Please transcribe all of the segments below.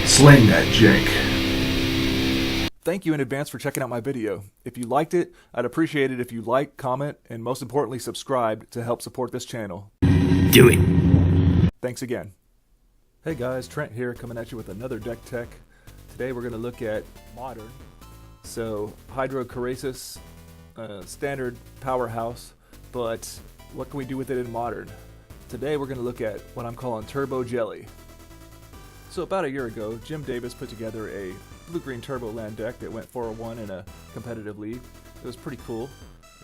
Slaying that jank. Thank you in advance for checking out my video. If you liked it, I'd appreciate it if you like, comment, and most importantly subscribe to help support this channel. Do it. Thanks again. Hey guys, Trent here coming at you with another deck tech. Today we're going to look at Modern. So Hydroid Krasis, standard powerhouse, but what can we do with it in Modern? Today we're going to look at what I'm calling Turbo Jelly. So about a year ago, Jim Davis put together a blue-green TurboLand deck that went 4-1 in a competitive league. It was pretty cool.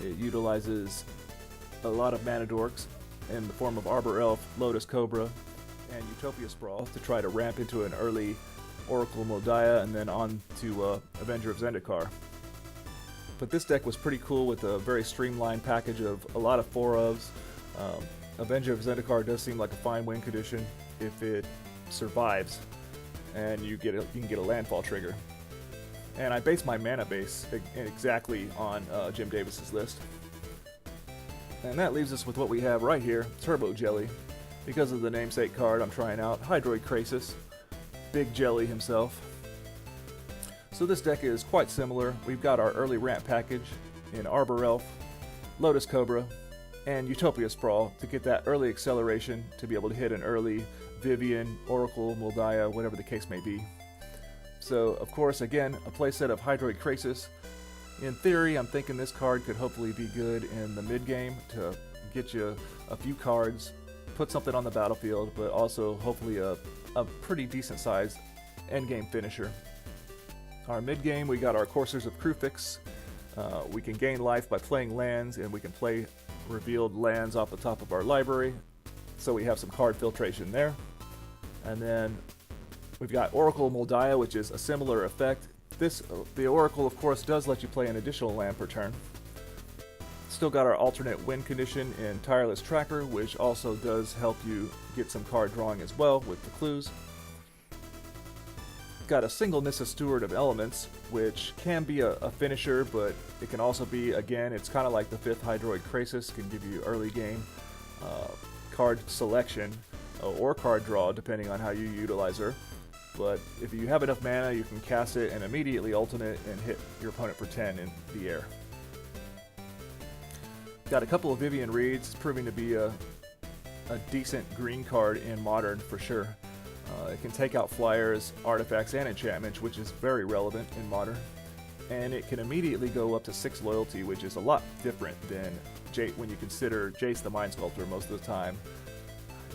It utilizes a lot of mana dorks in the form of Arbor Elf, Lotus Cobra, and Utopia Sprawl to try to ramp into an early Oracle Moldiah and then on to Avenger of Zendikar. But this deck was pretty cool with a very streamlined package of a lot of 4-ofs. Avenger of Zendikar does seem like a fine win condition if it survives and you can get a landfall trigger. And I base my mana base exactly on Jim Davis's list. And that leaves us with what we have right here, Turbo Jelly. Because of the namesake card I'm trying out, Hydroid Krasis, Big Jelly himself. So this deck is quite similar. We've got our early ramp package in Arbor Elf, Lotus Cobra, and Utopia Sprawl to get that early acceleration to be able to hit an early Vivian, Oracle, Moldiah, whatever the case may be. So, of course, again, a playset of Hydroid Krasis. In theory, I'm thinking this card could hopefully be good in the mid-game to get you a few cards, put something on the battlefield, but also hopefully a pretty decent-sized endgame finisher. Our mid-game, we got our Coursers of Krufix. We can gain life by playing lands, and we can play revealed lands off the top of our library. So we have some card filtration there. And then we've got Oracle Moldiah, which is a similar effect. The Oracle, of course, does let you play an additional land per turn. Still got our alternate win condition in Tireless Tracker, which also does help you get some card drawing as well with the clues. Got a single Nissa Steward of Elements, which can be a finisher, but it can also be, again, it's kind of like the 5th Hydroid Krasis, can give you early game card selection or card draw depending on how you utilize her. But if you have enough mana, you can cast it and immediately alternate and hit your opponent for 10 in the air. Got a couple of Vivian Reeds, proving to be a decent green card in Modern for sure. It can take out flyers, artifacts, and enchantments, which is very relevant in Modern. And it can immediately go up to 6 loyalty, which is a lot different than when you consider Jace the Mind Sculptor most of the time.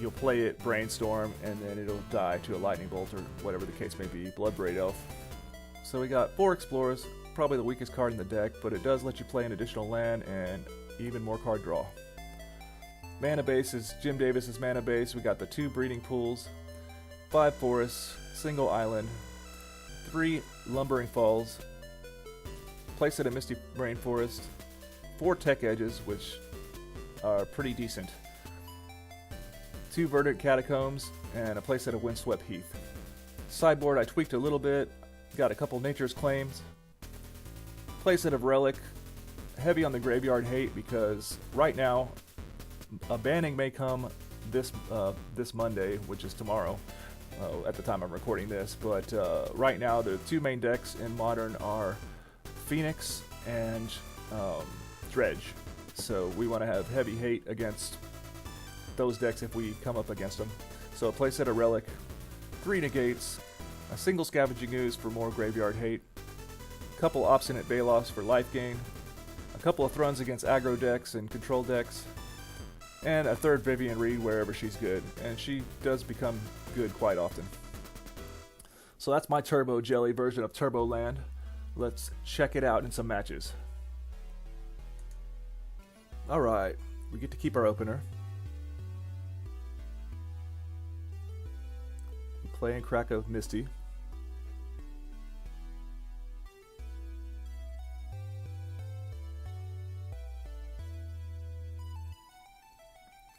You'll play it Brainstorm, and then it'll die to a Lightning Bolt or whatever the case may be, Bloodbraid Elf. So we got 4 Explorers, probably the weakest card in the deck, but it does let you play an additional land and even more card draw. Mana base is Jim Davis's mana base. We got the 2 Breeding Pools, 5 Forests, single Island, 3 Lumbering Falls, playset of Misty Rainforest, 4 Tech Edges, which are pretty decent, 2 Verdant Catacombs, and a playset of Windswept Heath. Sideboard I tweaked a little bit, got a couple Nature's Claims, playset of Relic, heavy on the graveyard hate because right now a banning may come this Monday, which is tomorrow at the time I'm recording this, but right now the 2 main decks in Modern are Phoenix and Dredge, so we want to have heavy hate against those decks if we come up against them. So a playset of Relic, 3 Negates, a single Scavenging Ooze for more graveyard hate, a couple Obstinate Balos for life gain, a couple of Thruns against aggro decks and control decks, and a 3rd Vivian Reed wherever she's good, and she does become good quite often. So that's my Turbo Jelly version of TurboLand. Let's check it out in some matches. Alright, we get to keep our opener. Play and crack of Misty.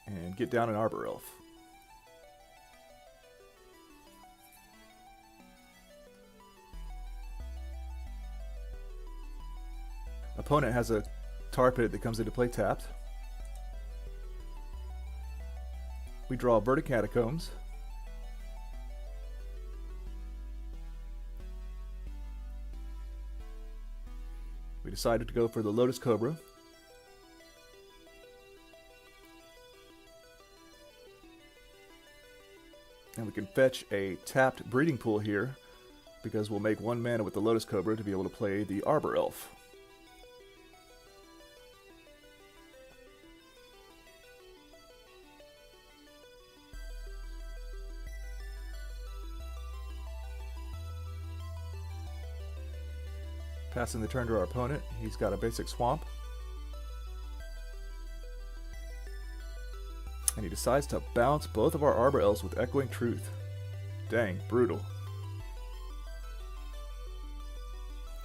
And get down an Arbor Elf. Opponent has a Tar Pit that comes into play tapped. We draw Verdant Catacombs. We decided to go for the Lotus Cobra. And we can fetch a tapped breeding pool here, because we'll make 1 mana with the Lotus Cobra to be able to play the Arbor Elf. Passing the turn to our opponent, he's got a basic swamp. And he decides to bounce both of our Arbor Elves with Echoing Truth. Dang, brutal.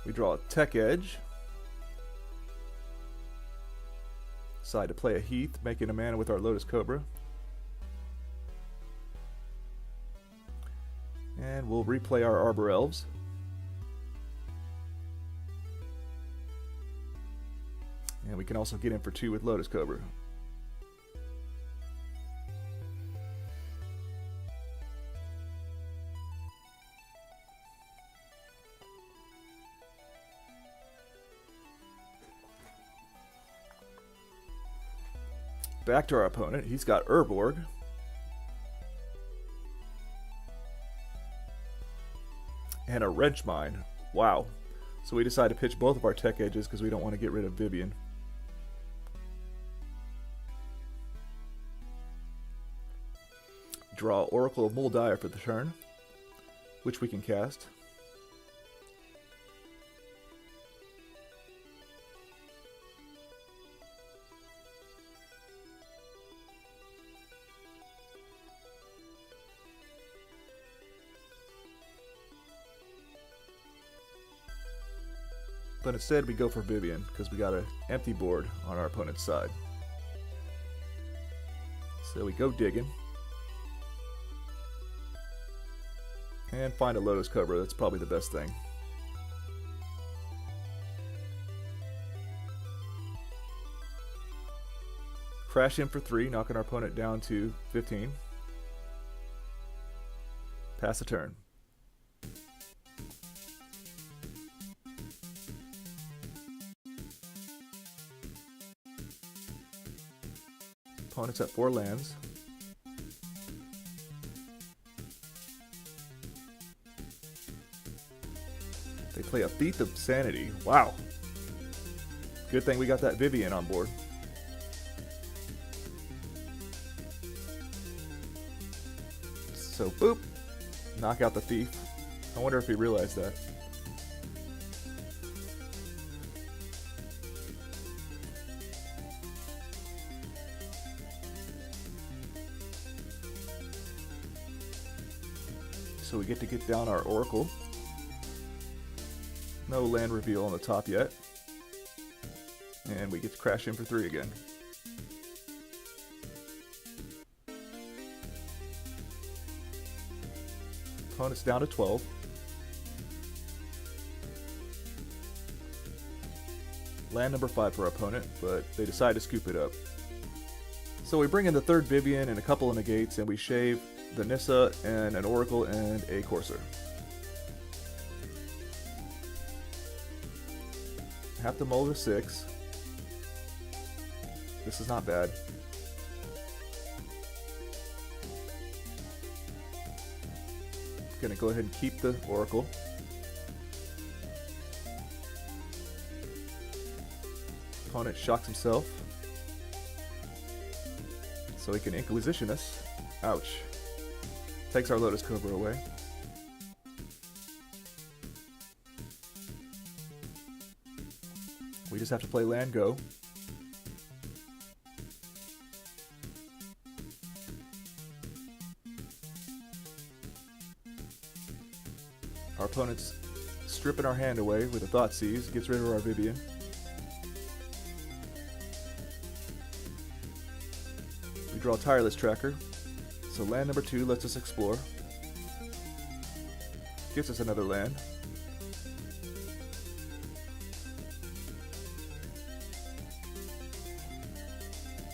We draw a Tech Edge. Decide to play a Heath, making a mana with our Lotus Cobra. And we'll replay our Arbor Elves. And we can also get in for 2 with Lotus Cobra. Back to our opponent. He's got Urborg. And a Wrench Mine. Wow. So we decide to pitch both of our Tech Edges because we don't want to get rid of Vivian. Draw Oracle of Muldiar for the turn, which we can cast. But instead we go for Vivian because we got an empty board on our opponent's side. So we go digging. And find a Lotus Cobra, that's probably the best thing. Crash in for 3, knocking our opponent down to 15. Pass a turn. Opponent's at 4 lands. They play a Thief of Sanity. Wow. Good thing we got that Vivian on board. So, boop. Knock out the Thief. I wonder if he realized that. So we get to get down our Oracle. No land reveal on the top yet. And we get to crash in for 3 again. Opponent's down to 12. Land number 5 for our opponent, but they decide to scoop it up. So we bring in the 3rd Vivian and a couple of negates, and we shave the Nissa and an Oracle and a Courser. Have to mull to 6. This is not bad. Gonna go ahead and keep the Oracle. Opponent shocks himself, so he can Inquisition us. Ouch. Takes our Lotus Cobra away. We just have to play land go. Our opponent's stripping our hand away with a Thoughtseize, gets rid of our Vivian. We draw Tireless Tracker, so land number 2 lets us explore. Gets us another land.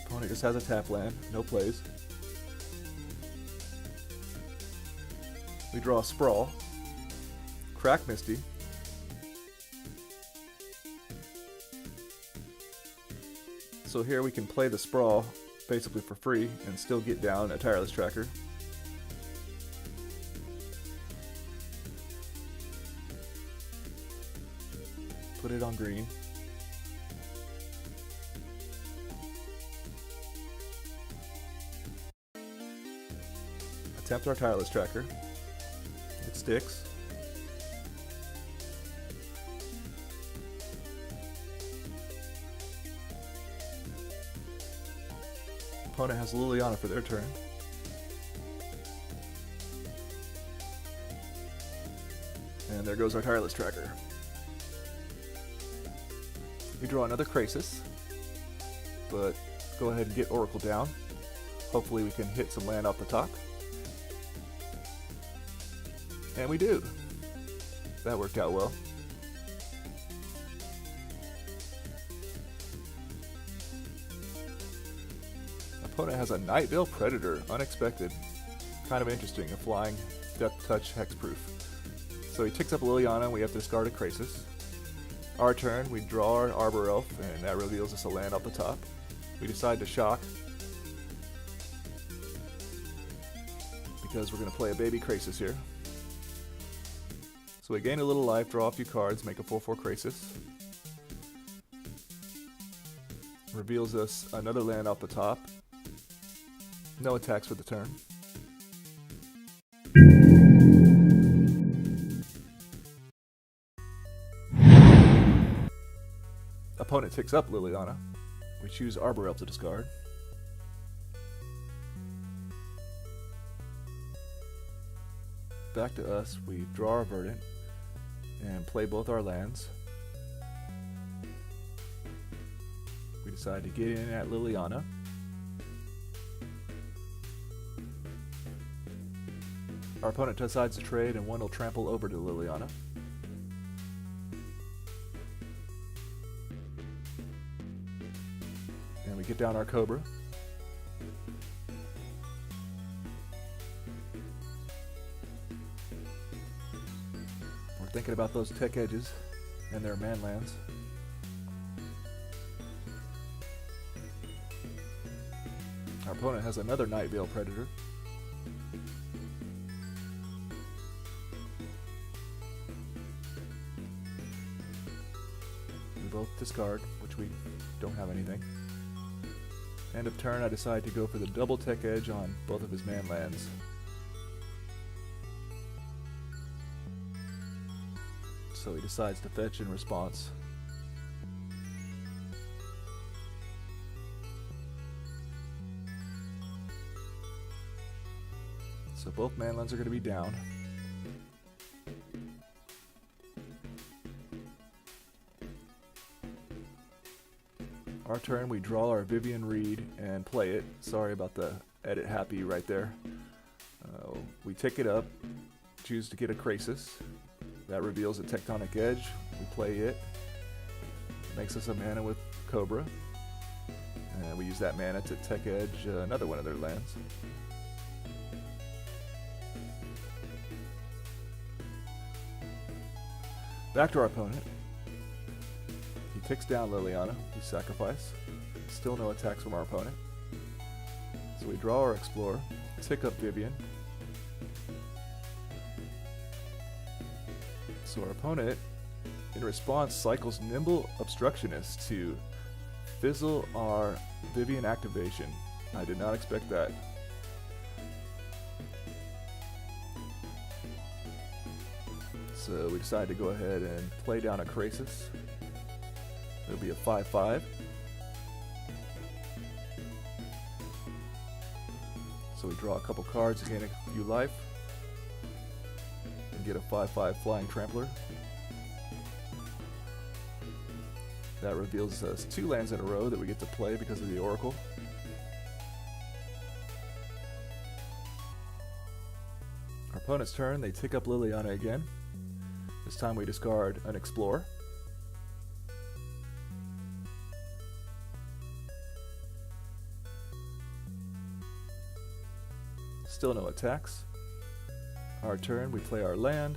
Opponent just has a tap land, no plays. We draw a Sprawl. Crack Misty. So here we can play the Sprawl basically for free and still get down a Tireless Tracker. Put it on green. Attempt our Tireless Tracker. It sticks. Opponent has Liliana for their turn. And there goes our Tireless Tracker. We draw another Krasis, but go ahead and get Oracle down. Hopefully we can hit some land off the top. And we do. That worked out well. Opponent has a Nightveil Predator, unexpected. Kind of interesting, a flying Death Touch hexproof. So he ticks up Liliana and we have to discard a Krasis. Our turn, we draw our Arbor Elf and that reveals us a land off the top. We decide to shock because we're going to play a baby Krasis here. So we gain a little life, draw a few cards, make a 4/4 Krasis. Reveals us another land off the top. No attacks for the turn. Opponent ticks up Liliana. We choose Arbor Elf to discard. Back to us, we draw our Verdant and play both our lands. We decide to get in at Liliana. Our opponent decides to trade and one will trample over to Liliana. And we get down our Cobra. We're thinking about those tech edges and their man lands. Our opponent has another Nightveil Predator. We both discard, which we don't have anything. End of turn, I decide to go for the double tech edge on both of his man lands. So he decides to fetch in response. So both man lands are going to be down. Our turn, we draw our Vivian Reed and play it. Sorry about the edit happy right there. We tick it up, choose to get a Krasis. That reveals a Tectonic Edge. We play it. Makes us a mana with Cobra. And we use that mana to tech edge another one of their lands. Back to our opponent. He ticks down Liliana. We sacrifice. Still no attacks from our opponent. So we draw our Explorer, tick up Vivian. So our opponent, in response, cycles Nimble Obstructionist to fizzle our Vivian activation. I did not expect that. So we decided to go ahead and play down a Krasis. It'll be a 5/5. So we draw a couple cards to gain a few life. And get a 5/5 Flying Trampler. That reveals us 2 lands in a row that we get to play because of the Oracle. Our opponent's turn, they tick up Liliana again. This time we discard an Explorer. Still no attacks. Our turn, we play our land.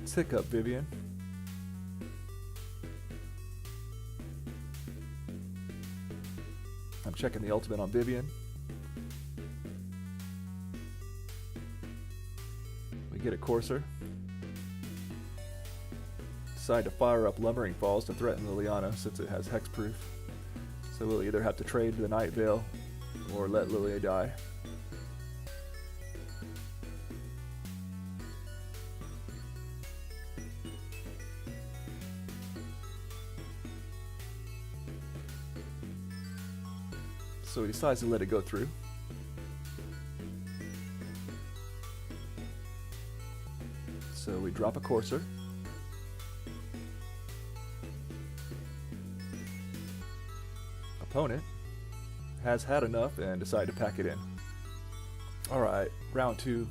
Tick up Vivian. checking the ultimate on Vivian. We get a Courser. Decide to fire up Lumbering Falls to threaten Liliana since it has hexproof. So we'll either have to trade the Night Veil or let Lilia die. So he decides to let it go through. So we drop a Courser. Opponent has had enough and decided to pack it in. Alright, round 2.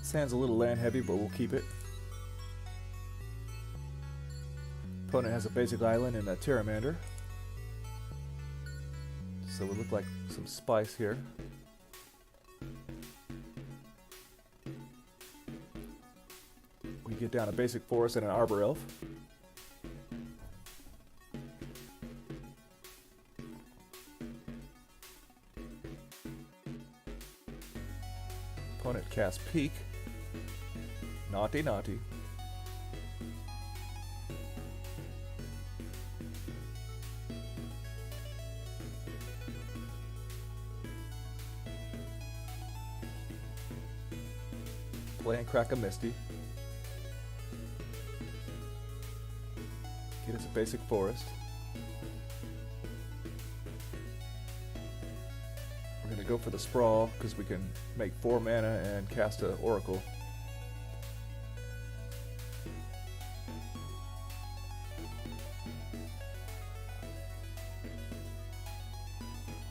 Sand's a little land heavy, but we'll keep it. Opponent has a basic island and a Pteramander. So we look like some spice here. We get down a basic forest and an Arbor Elf. Opponent casts Peek. Naughty, naughty. Play and crack a Misty. Get us a basic forest. We're going to go for the Sprawl because we can make 4 mana and cast an Oracle.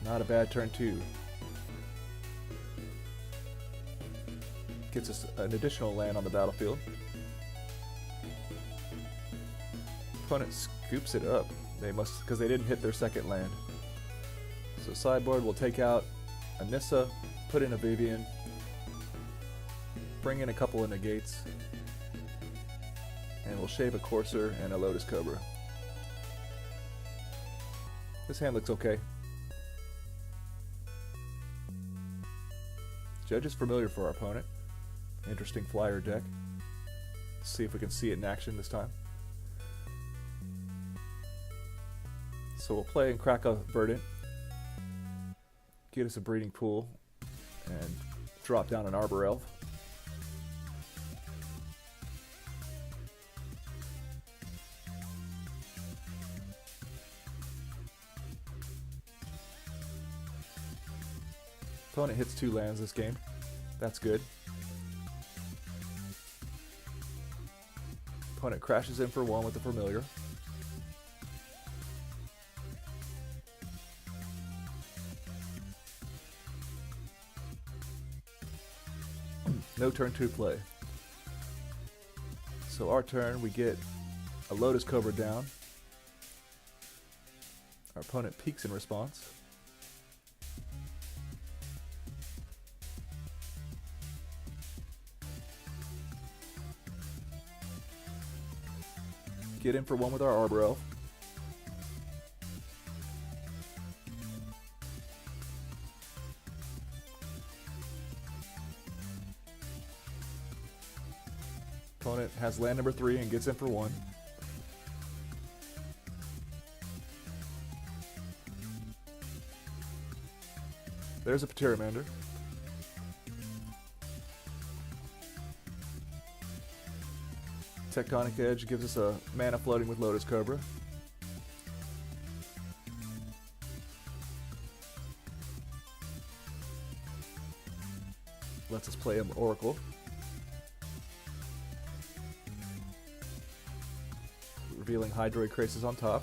Not a bad turn 2. Gets us an additional land on the battlefield. Opponent scoops it up. They must, because they didn't hit their second land. So sideboard will take out a Nissa, put in a Vivian, bring in a couple of negates, and we'll shave a Courser and a Lotus Cobra. This hand looks okay. Judge is familiar for our opponent. Interesting flyer deck. Let's see if we can see it in action this time. So we'll play and crack a Verdant. Get us a Breeding Pool and drop down an Arbor Elf. Opponent hits 2 lands this game. That's good. Opponent crashes in for 1 with the Familiar. No turn 2 play. So our turn, we get a Lotus Cobra down. Our opponent peeks in response. Get in for 1 with our Arbor Elf. Opponent has land number 3 and gets in for 1. There's a Pteramander. Tectonic Edge gives us a mana floating with Lotus Cobra. Lets us play an Oracle. Revealing Hydroid Krasis on top.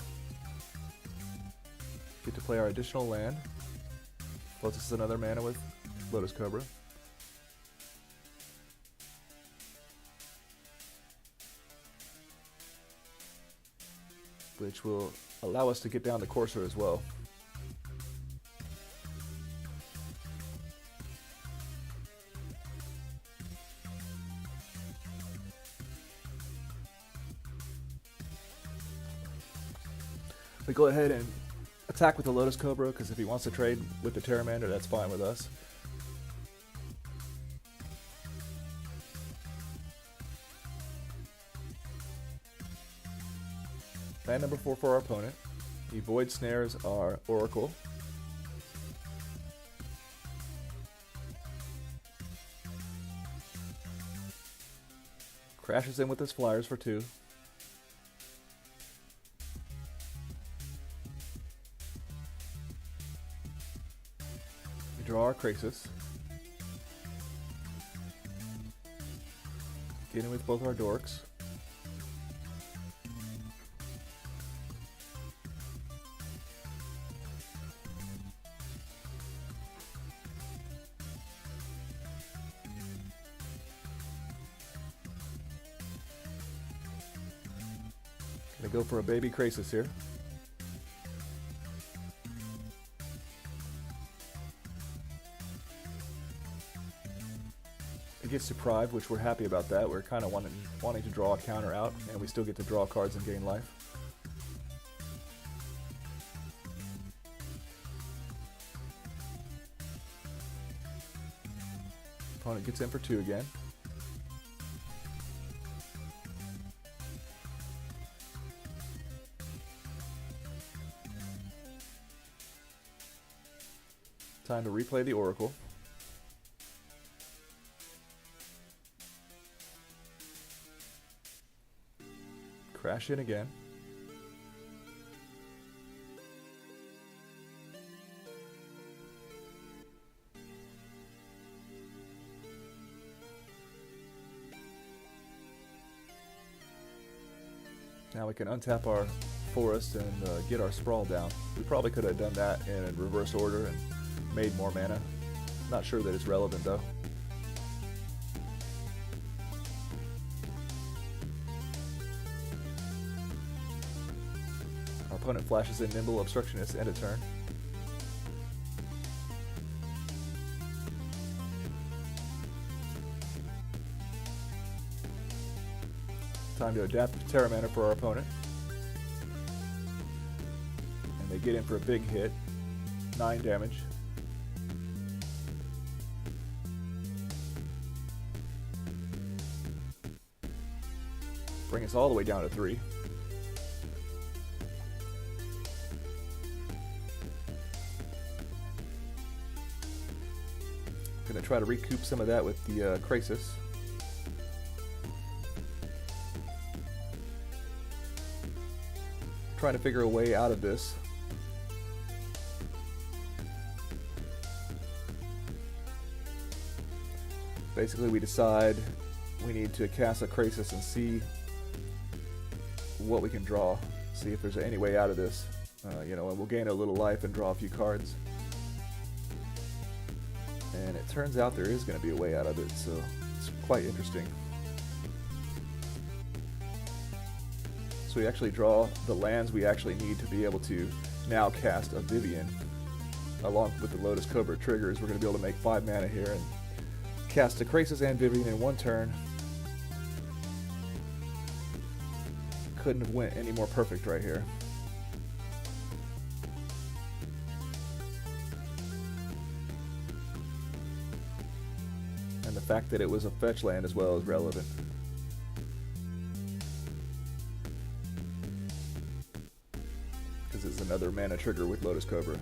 Get to play our additional land. Floats us another mana with Lotus Cobra. Which will allow us to get down the Courser as well. We go ahead and attack with the Lotus Cobra, because if he wants to trade with the Pteramander, that's fine with us. Land number 4 for our opponent. He void snares our Oracle. Crashes in with his flyers for 2. We draw our Krasis. Get in with both our dorks. Gonna go for a baby Krasis here. It gets deprived, which we're happy about that. We're kind of wanting to draw a counter out, and we still get to draw cards and gain life. Opponent gets in for 2 again. Time to replay the Oracle. Crash in again. Now we can untap our forest and get our sprawl down. We probably could have done that in reverse order and made more mana. Not sure that it's relevant though. Our opponent flashes in Nimble Obstructionist end of turn. Time to adapt Pteramander for our opponent. And they get in for a big hit. 9 damage. Bring us all the way down to 3. Gonna try to recoup some of that with the Krasis. Trying to figure a way out of this. Basically, we decide we need to cast a Krasis and see what we can draw. See if there's any way out of this. And we'll gain a little life and draw a few cards. And it turns out there is going to be a way out of it, so it's quite interesting. So we actually draw the lands we actually need to be able to now cast a Vivian. Along with the Lotus Cobra triggers, we're going to be able to make 5 mana here and cast a Krasis and Vivian in 1 turn. Couldn't have went any more perfect right here. And the fact that it was a fetch land as well is relevant. Because it's another mana trigger with Lotus Cobra.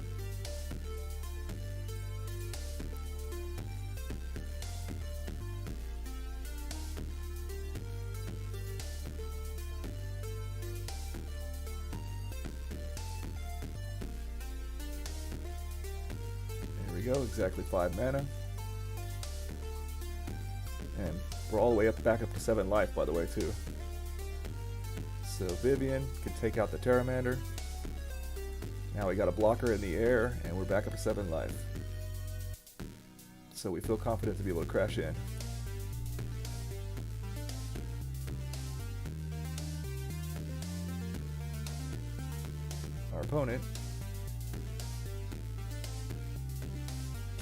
There we go, exactly 5 mana. And we're all the way back up to 7 life, by the way, too. So Vivian can take out the Pteramander. Now we got a blocker in the air, and we're back up to 7 life. So we feel confident to be able to crash in. Our opponent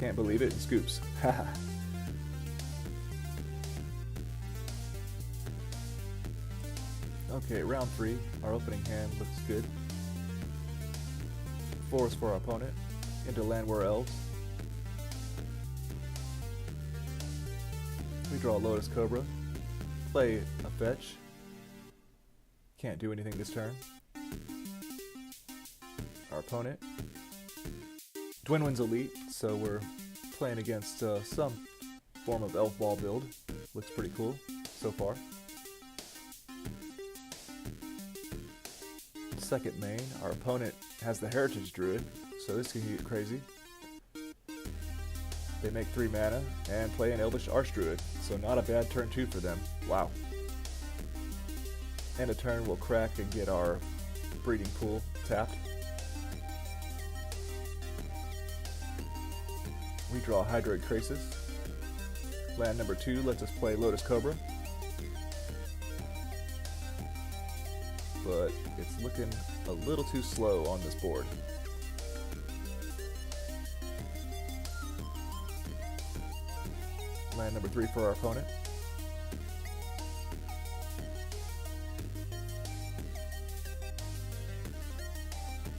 can't believe it and scoops. Haha. Okay, round 3. Our opening hand looks good. forest for our opponent. Into land we're Elves. We draw a Lotus Cobra. Play a fetch. Can't do anything this turn. Our opponent. Dwinwin's Elite, so we're playing against some form of Elf Ball build. Looks pretty cool so far. Second main, our opponent has the Heritage Druid, so this can get crazy. They make 3 mana and play an Elvish Archdruid, so not a bad turn 2 for them. Wow. And a turn we'll crack and get our breeding pool tapped. We draw Hydroid Krasis. Land number 2 lets us play Lotus Cobra. But it's looking a little too slow on this board. Land number 3 for our opponent.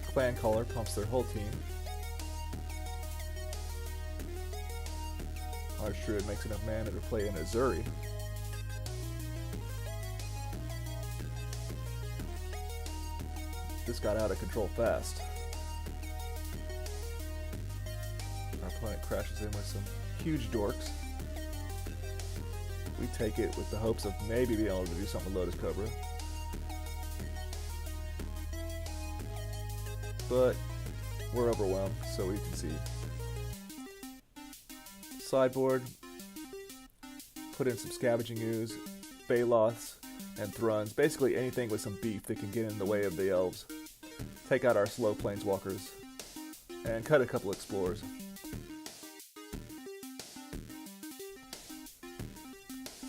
Clan Caller pumps their whole team. Archdruid makes enough mana to play an Azuri. This got out of control fast. Our opponent crashes in with some huge dorks. We take it with the hopes of maybe being able to do something with Lotus Cobra. But we're overwhelmed, so we concede. Sideboard, put in some Scavenging Ooze, Baloths, and Thruns. Basically anything with some beef that can get in the way of the Elves. Take out our slow Planeswalkers, and cut a couple Explorers.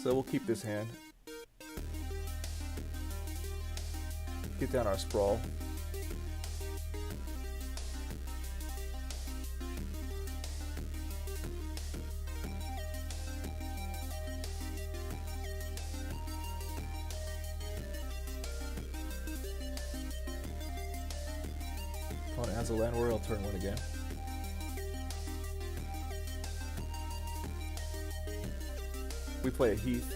So we'll keep this hand. Get down our Sprawl. Opponent has a land where I'll turn 1 again. We play a Heath.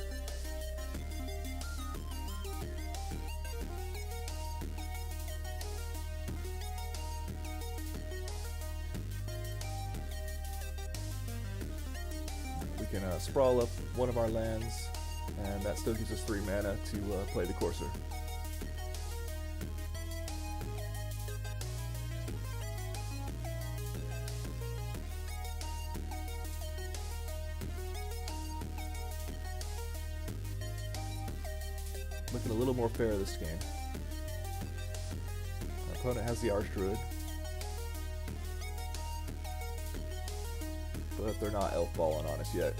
We can sprawl up one of our lands, and that still gives us 3 mana to play the Courser. Looking a little more fair this game. Our opponent has the Archdruid, but they're not elf balling on us yet.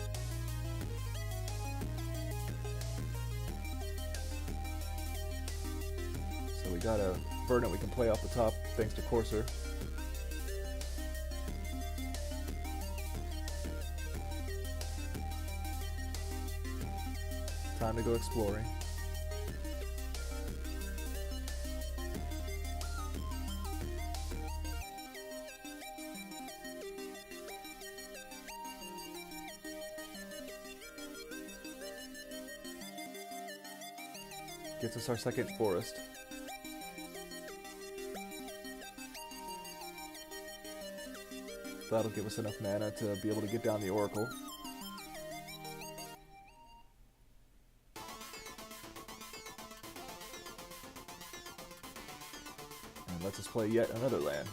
So we got a Verdant we can play off the top thanks to Courser. Time to go exploring. Gets us our second forest. That'll give us enough mana to be able to get down the Oracle. And lets us play yet another land.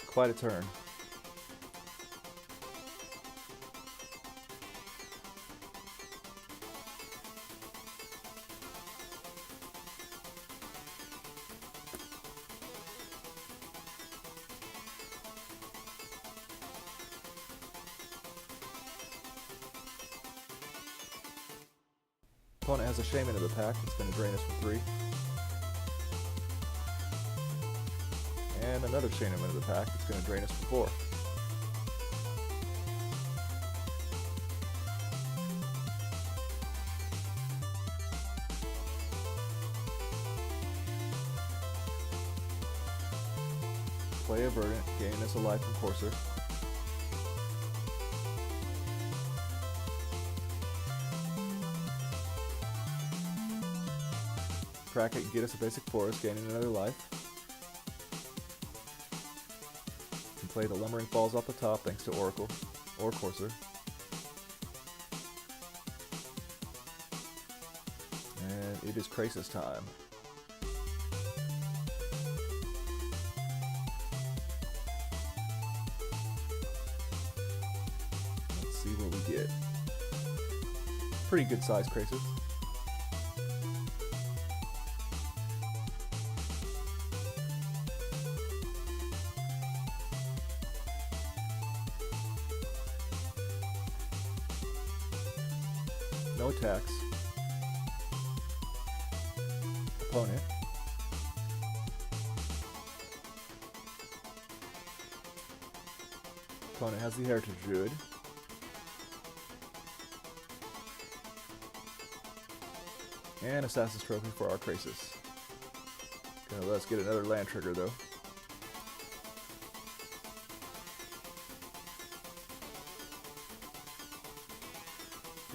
Quite a turn. Opponent has a Shaman of the Pack that's going to drain us for 3. And another Shaman of the Pack that's going to drain us for 4. Play a Verdant, gain us a life from Courser. Crack it and get us a basic forest, gaining another life. Can play the Lumbering Falls off the top thanks to Oracle or Courser. And it is Krasis time. Let's see what we get. Pretty good size Krasis. No attacks. Opponent. Opponent has the Heritage Druid. And Assassin's Trophy for our Krasis. Gonna let us get another land trigger though.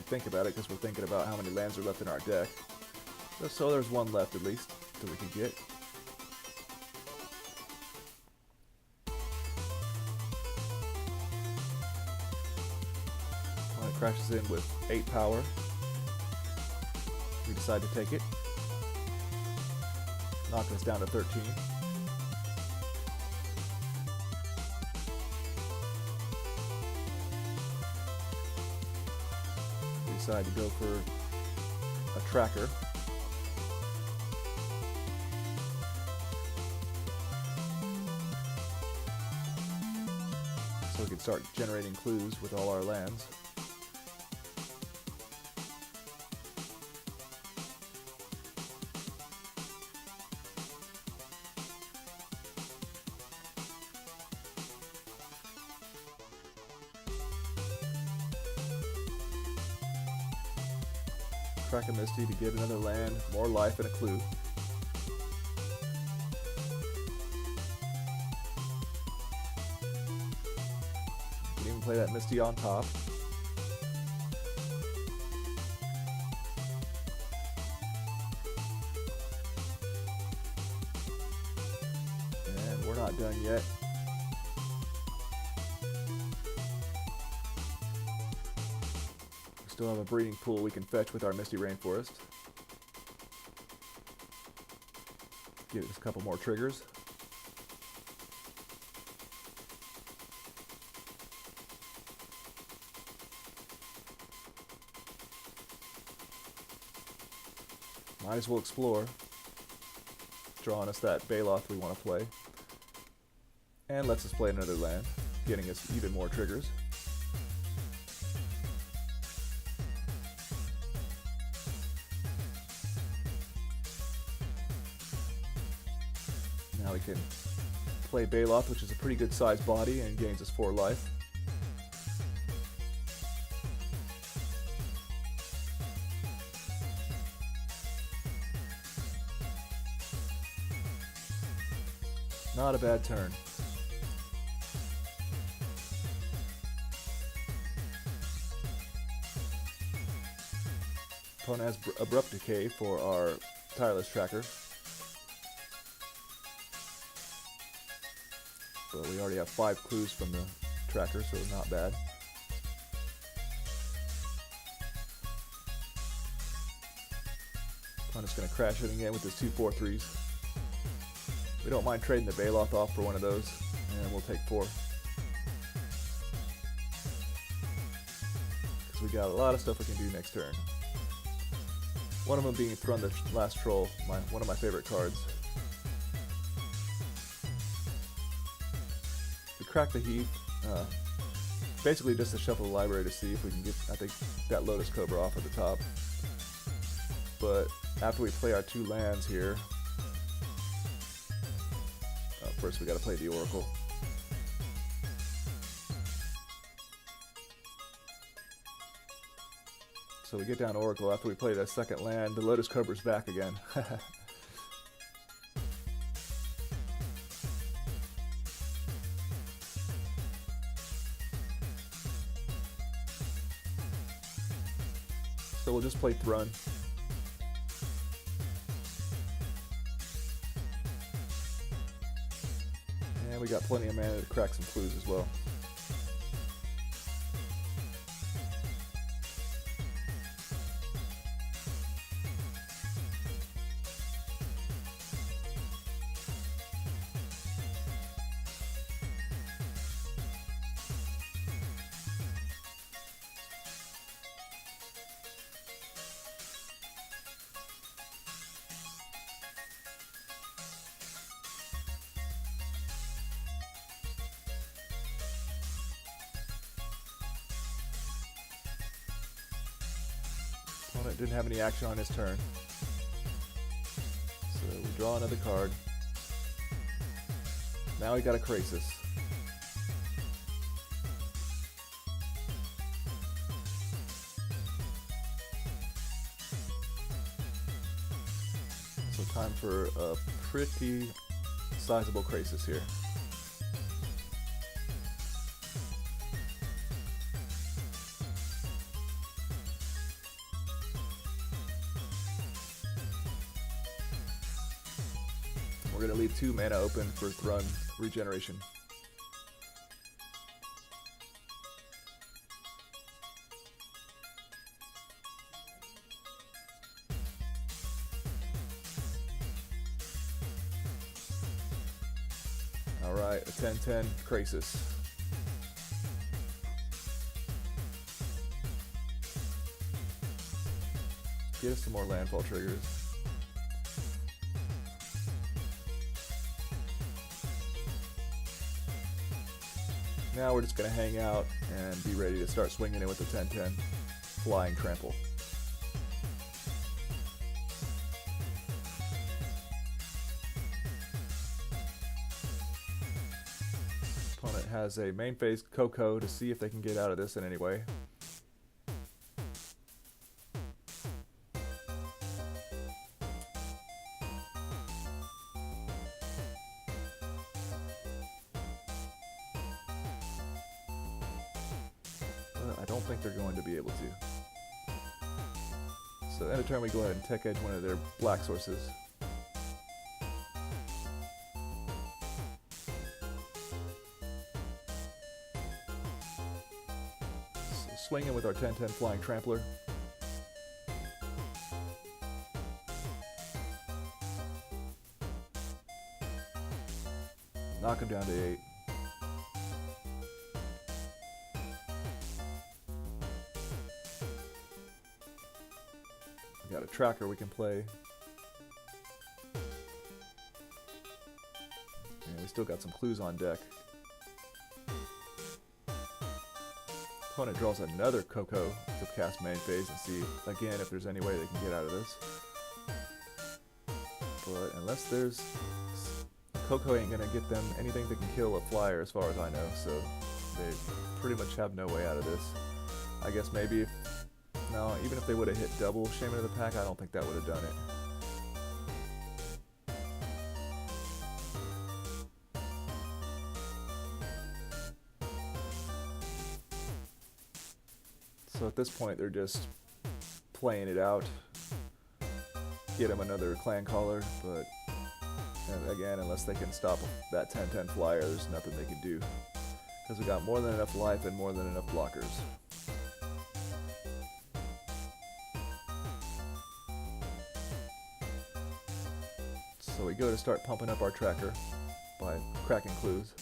Think about it, because we're thinking about how many lands are left in our deck. So there's one left at least that we can get. When it crashes in with 8 power, we decide to take it, knocking us down to 13. Decide to go for a tracker. So we can start generating clues with all our lands. Crack a Misty to get another land, more life, and a clue. You can even play that Misty on top. And we're not done yet. Still have a breeding pool we can fetch with our Misty Rainforest. Get us a couple more triggers. Might as well explore. Drawing us that Baloth we want to play. And lets us play another land, getting us even more triggers. Now we can play Baloth, which is a pretty good sized body and gains us 4 life. Not a bad turn. Opponent has Abrupt Decay for our Tireless Tracker. But we already have 5 clues from the tracker, so not bad. Opponent's going to crash it again with his 2/4/3s. We don't mind trading the Baloth off for one of those, and we'll take 4. Because we got a lot of stuff we can do next turn. One of them being Thrun the Last Troll, one of my favorite cards. We crack the Heath, basically just to shuffle the library to see if we can get, I think, that Lotus Cobra off at the top. But after we play our 2 lands here, first we got to play the Oracle. So we get down to Oracle. After we play that second land, the Lotus Cobra's back again. So we'll just play Thrun. And we got plenty of mana to crack some clues as well. Opponent didn't have any action on his turn. So we draw another card. Now we got a Krasis. So time for a pretty sizable Krasis here. We're going to leave 2 mana open for Thrun regeneration. Alright, a 10/10 Krasis. Get us some more landfall triggers. Now we're just going to hang out and be ready to start swinging in with the 10/10 Flying Trample. Opponent has a main phase Coco to see if they can get out of this in any way. I don't think they're going to be able to. So end of turn we go ahead and tech edge one of their black sources. So swinging with our 10/10 Flying Trampler. Knock him down to 8. We got a tracker we can play. And we still got some clues on deck. Opponent draws another Coco to cast main phase and see again if there's any way they can get out of this. But unless there's... Coco ain't gonna get them anything that can kill a flyer as far as I know, so they pretty much have no way out of this. I guess maybe if... No, even if they would have hit double Shaman of the Pack, I don't think that would have done it. So at this point, they're just playing it out. Get him another Clan Caller, but and again, unless they can stop that 10/10 flyer, there's nothing they can do. Because we got more than enough life and more than enough blockers. So we go to start pumping up our tracker by cracking clues.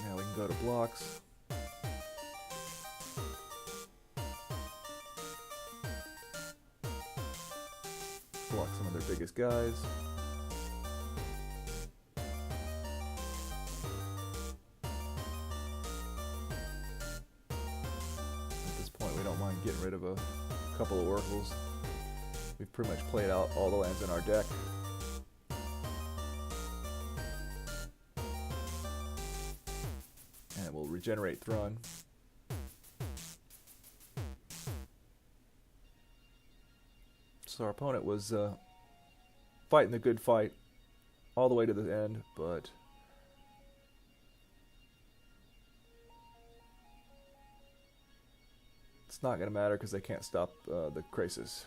Now we can go to blocks. Block some of their biggest guys. getting rid of a couple of oracles. We've pretty much played out all the lands in our deck. And we'll regenerate Thrun. So our opponent was fighting the good fight all the way to the end, but it's not going to matter because they can't stop the Krasis.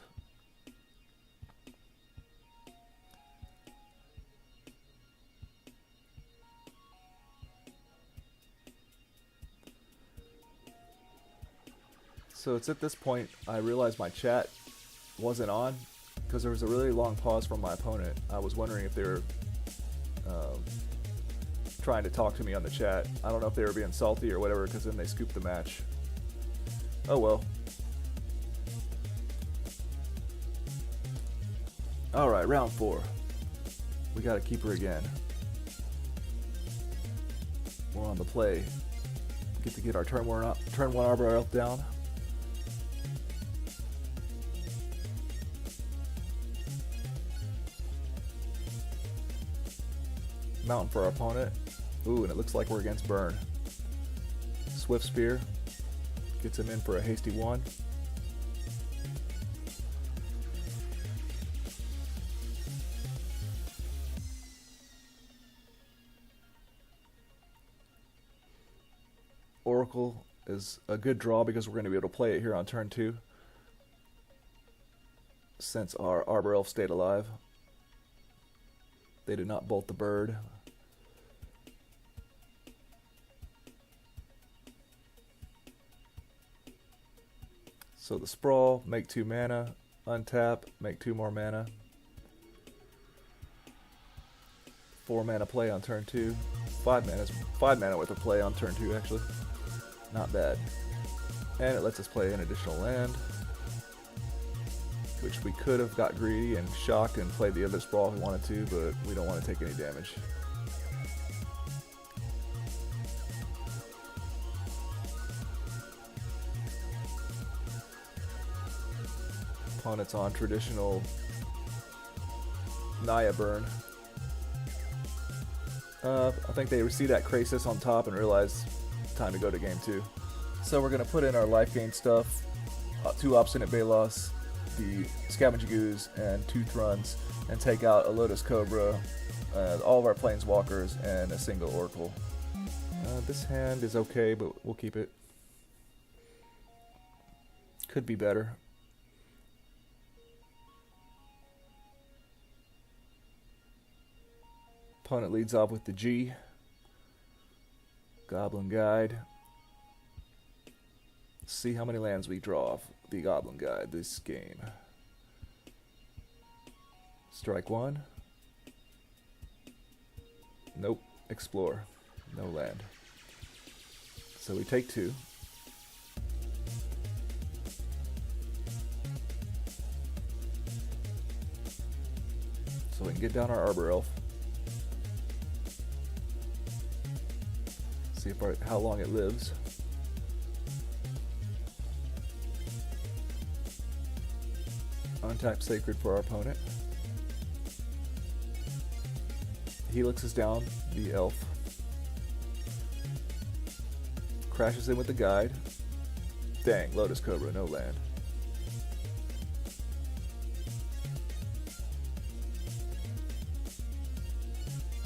So it's at this point I realized my chat wasn't on because there was a really long pause from my opponent. I was wondering if they were trying to talk to me on the chat. I don't know if they were being salty or whatever, because then they scooped the match. Oh well. Alright, round 4. We got a keeper again. We're on the play. Get to get our turn 1 Arbor Elf down. Mountain for our opponent. Ooh, and it looks like we're against burn. Swift Spear gets him in for a hasty 1. Oracle is a good draw because we're going to be able to play it here on turn 2 since our Arbor Elf stayed alive. They did not bolt the bird. So the Sprawl, make 2 mana, untap, make 2 more mana. 4 mana play on turn 2. 5 mana worth of play on turn 2 actually. Not bad. And it lets us play an additional land, which we could have got greedy and shocked and played the other Sprawl if we wanted to, but we don't want to take any damage. Opponent's on traditional Naya burn. I think they see that Krasis on top and realize it's time to go to game 2. So we're going to put in our life gain stuff, 2 Obstinate Balos, the Scavenging Ooze, and 2 Thruns, and take out a Lotus Cobra, all of our Planeswalkers, and a single Oracle. This hand is okay, but we'll keep it. Could be better. Opponent leads off with the G. Goblin Guide. Let's see how many lands we draw off the Goblin Guide this game. Strike 1. Nope. Explore. No land. So we take 2. So we can get down our Arbor Elf. See if how long it lives. Untap Sacred for our opponent. Helix is down the elf. Crashes in with the guide. Dang, Lotus Cobra, no land.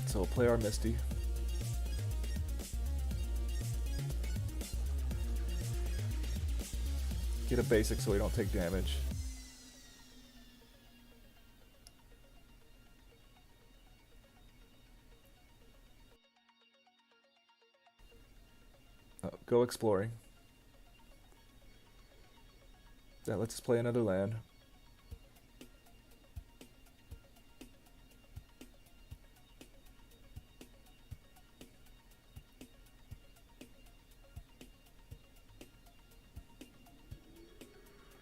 So we'll play our Misty. Get a basic so we don't take damage. Go exploring. That lets us play another land.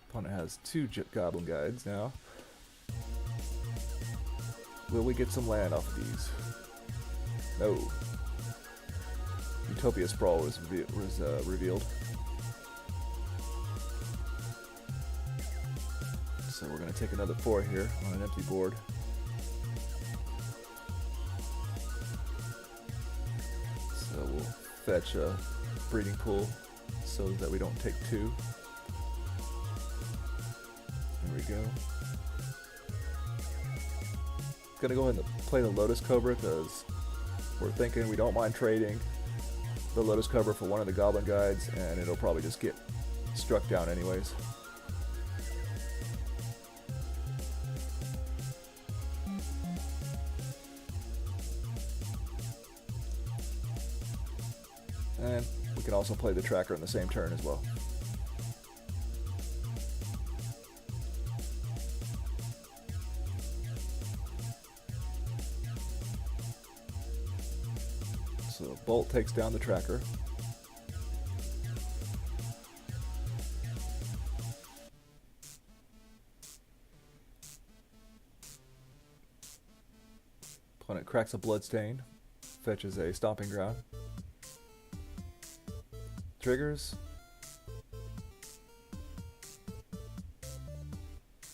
Opponent has 2 Goblin Guides now. Will we get some land off of these? No. Utopia Sprawl was revealed. So we're going to take another 4 here on an empty board. So we'll fetch a breeding pool so that we don't take 2. There we go. Gonna go ahead and play the Lotus Cobra because we're thinking we don't mind trading the Lotus Cobra for one of the Goblin Guides, and it'll probably just get struck down anyways. And we can also play the tracker in the same turn as well. So Bolt takes down the tracker. Opponent cracks a Bloodstain, fetches a Stomping Ground. Triggers.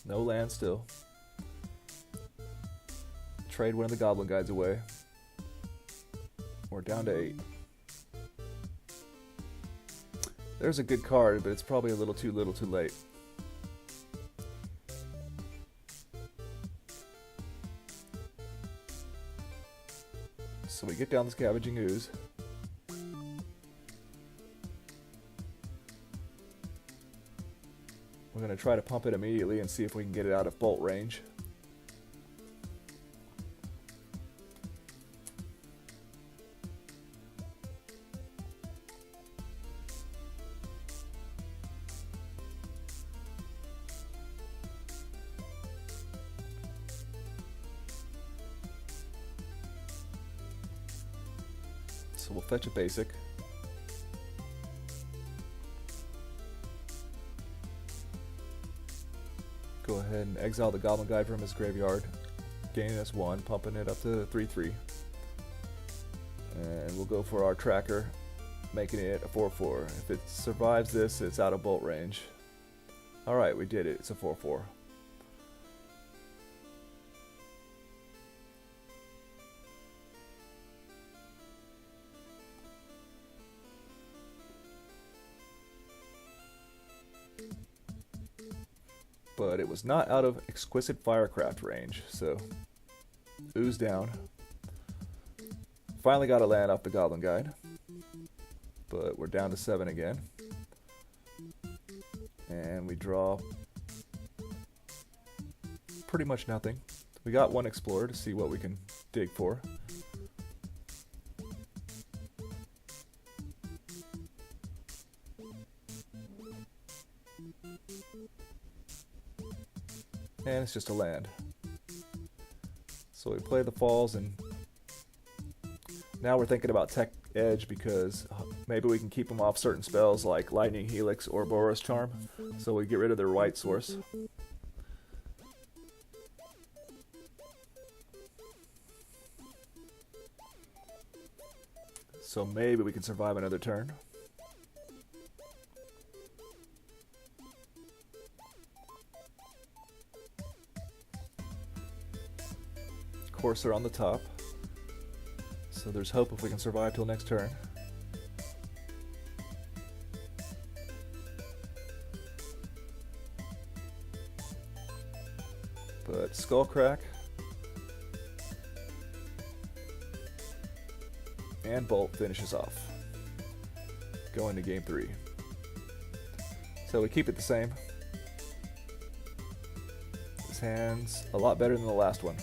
No land still. Trade one of the Goblin Guides away. We're down to 8. There's a good card, but it's probably a little too late. So we get down the Scavenging Ooze. We're going to try to pump it immediately and see if we can get it out of bolt range. So we'll fetch a basic. Go ahead and exile the Goblin Guide from his graveyard, gaining us 1, pumping it up to 3/3. And we'll go for our tracker, making it a 4/4. If it survives this, it's out of bolt range. Alright, we did it. It's a 4/4. But it was not out of Exquisite Firecraft range, so ooze down. Finally got a land off the Goblin Guide, but we're down to 7 again. And we draw pretty much nothing. We got 1 Explorer to see what we can dig for. And it's just a land. So we play the falls, and now we're thinking about Tech Edge because maybe we can keep them off certain spells like Lightning Helix or Boros Charm, so we get rid of their white source. So maybe we can survive another turn. Courser on the top, so there's hope if we can survive till next turn. But Skullcrack and Bolt finishes off, going to game 3. So we keep it the same. This hand's a lot better than the last one,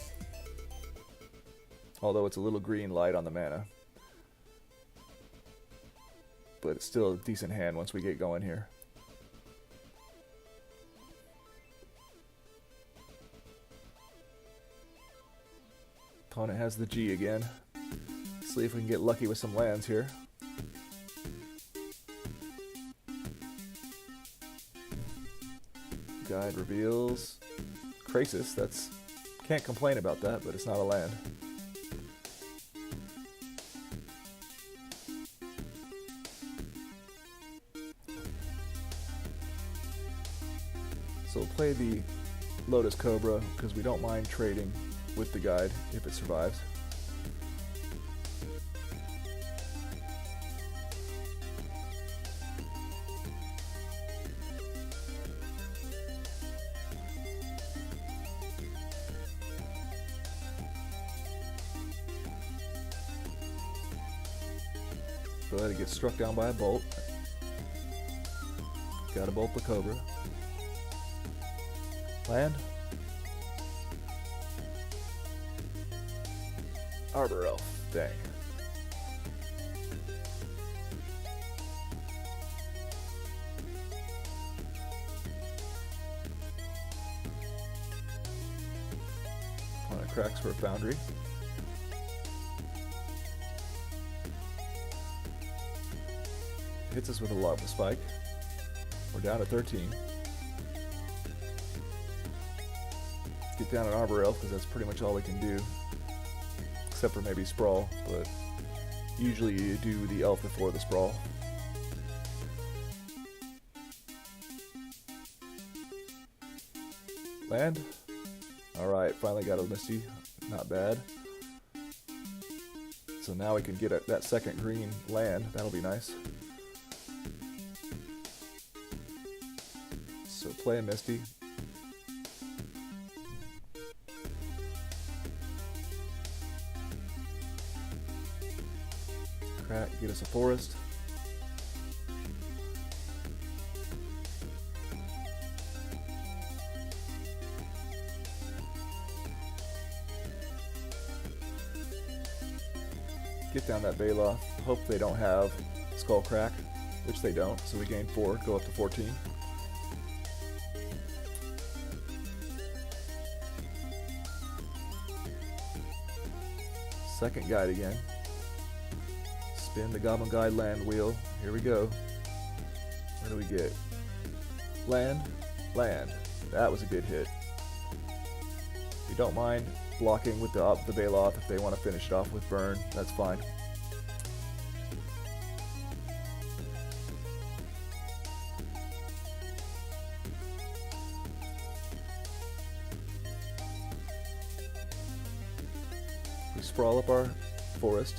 although it's a little green light on the mana. But it's still a decent hand once we get going here. Opponent has the G again. See if we can get lucky with some lands here. Guide reveals Krasis. That's, can't complain about that, but it's not a land. So we'll play the Lotus Cobra because we don't mind trading with the guide if it survives. Go ahead and get struck down by a bolt. Gotta bolt the Cobra. Land. Arbor Elf. Dang. Opponent cracks for a Foundry. Hits us with a Lava Spike. We're down to 13. Let's get down an Arbor Elf because that's pretty much all we can do. Except for maybe Sprawl, but usually you do the Elf before the Sprawl. Land. Alright, finally got a Misty. Not bad. So now we can get that second green land. That'll be nice. So play a Misty. Crack, get us a forest. Get down that Baloth. Hope they don't have Skull Crack, which they don't, so we gain 4, go up to 14. Second guide again. Spin the Goblin Guide land wheel. Here we go. What do we get? Land? Land. That was a good hit. We don't mind blocking with the Baloth if they want to finish it off with burn. That's fine. We sprawl up our forest.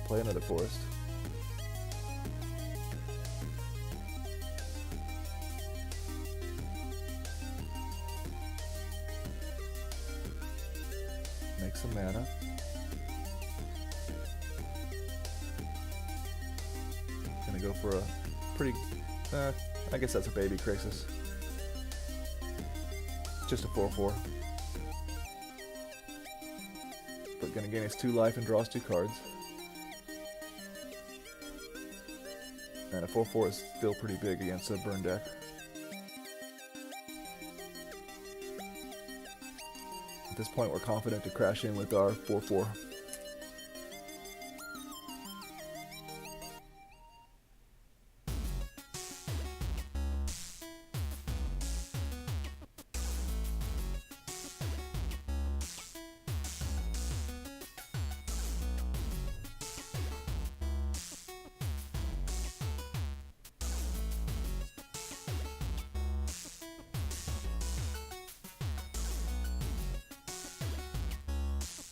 Play another forest. Make some mana. Gonna go for a pretty, I guess that's a baby Krasis. Just a 4/4. But gonna gain us 2 life and draw us 2 cards. And a 4/4 is still pretty big against a burn deck. At this point, we're confident to crash in with our 4/4.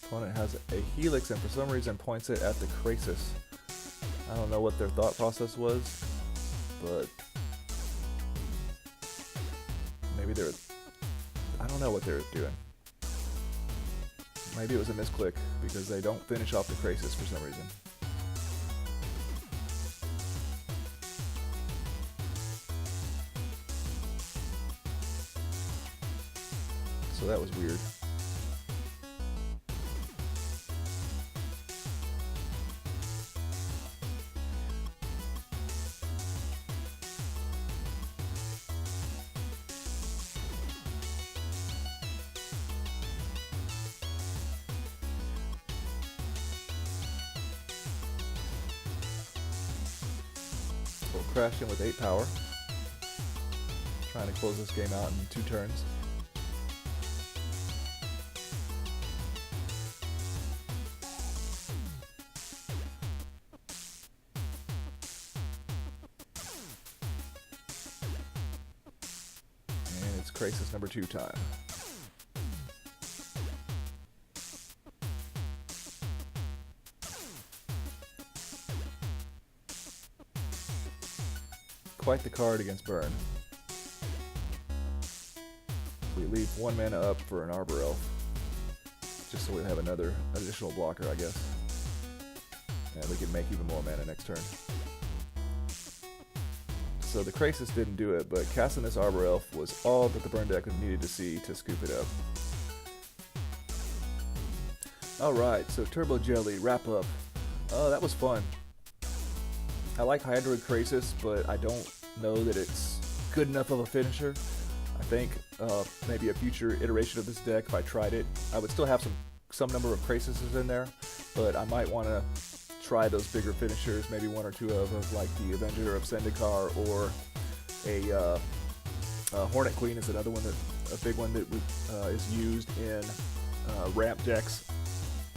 Opponent has a Helix and for some reason points it at the Krasis. I don't know what their thought process was, but maybe they were, I don't know what they were doing. Maybe it was a misclick because they don't finish off the Krasis for some reason. So that was weird. We'll crash in with 8 power. Trying to close this game out in 2 turns. Krasis number 2 time. Quite the card against burn. We leave 1 mana up for an Arbor Elf, just so we have another additional blocker, I guess. And we can make even more mana next turn. So the Krasis didn't do it, but casting this Arbor Elf was all that the burn deck needed to see to scoop it up. Alright, so Turbo Jelly, wrap up. Oh, that was fun. I like Hydroid Krasis, but I don't know that it's good enough of a finisher. I think maybe a future iteration of this deck, if I tried it, I would still have some number of Krasises in there, but I might want to try those bigger finishers, maybe 1 or 2 of them, like the Avenger of Zendikar, or a Hornet Queen is another one, a big one that is used in ramp decks.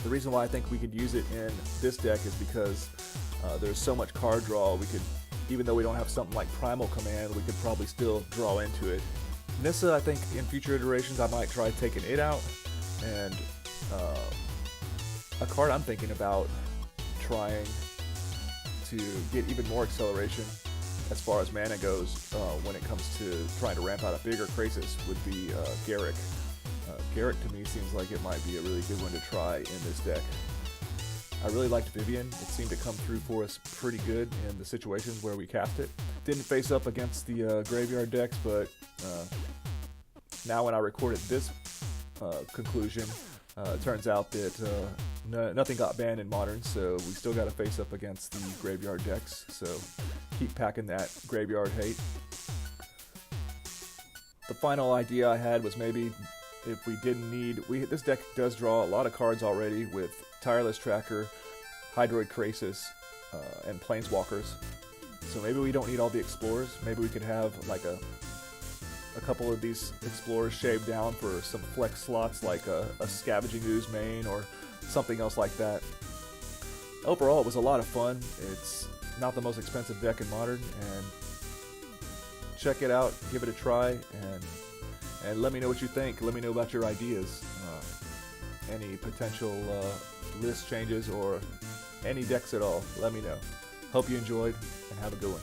The reason why I think we could use it in this deck is because there's so much card draw. We could, even though we don't have something like Primal Command, we could probably still draw into it. Nissa, I think in future iterations I might try taking it out, and a card I'm thinking about trying to get even more acceleration as far as mana goes when it comes to trying to ramp out a bigger Krasis would be Garruk. Garruk to me seems like it might be a really good one to try in this deck. I really liked Vivian. It seemed to come through for us pretty good in the situations where we cast it. Didn't face up against the graveyard decks, but now when I recorded this conclusion, it turns out that nothing got banned in Modern, so we still got to face up against the graveyard decks, so keep packing that graveyard hate. The final idea I had was maybe if we didn't need... this deck does draw a lot of cards already with Tireless Tracker, Hydroid Krasis, and Planeswalkers. So maybe we don't need all the Explorers. Maybe we could have like a couple of these Explorers shaved down for some flex slots, like a Scavenging Ooze main or something else like that. Overall, it was a lot of fun. It's not the most expensive deck in Modern, and check it out, give it a try, and let me know what you think. Let me know about your ideas, any potential list changes or any decks at all. Let me know. Hope you enjoyed, and have a good one.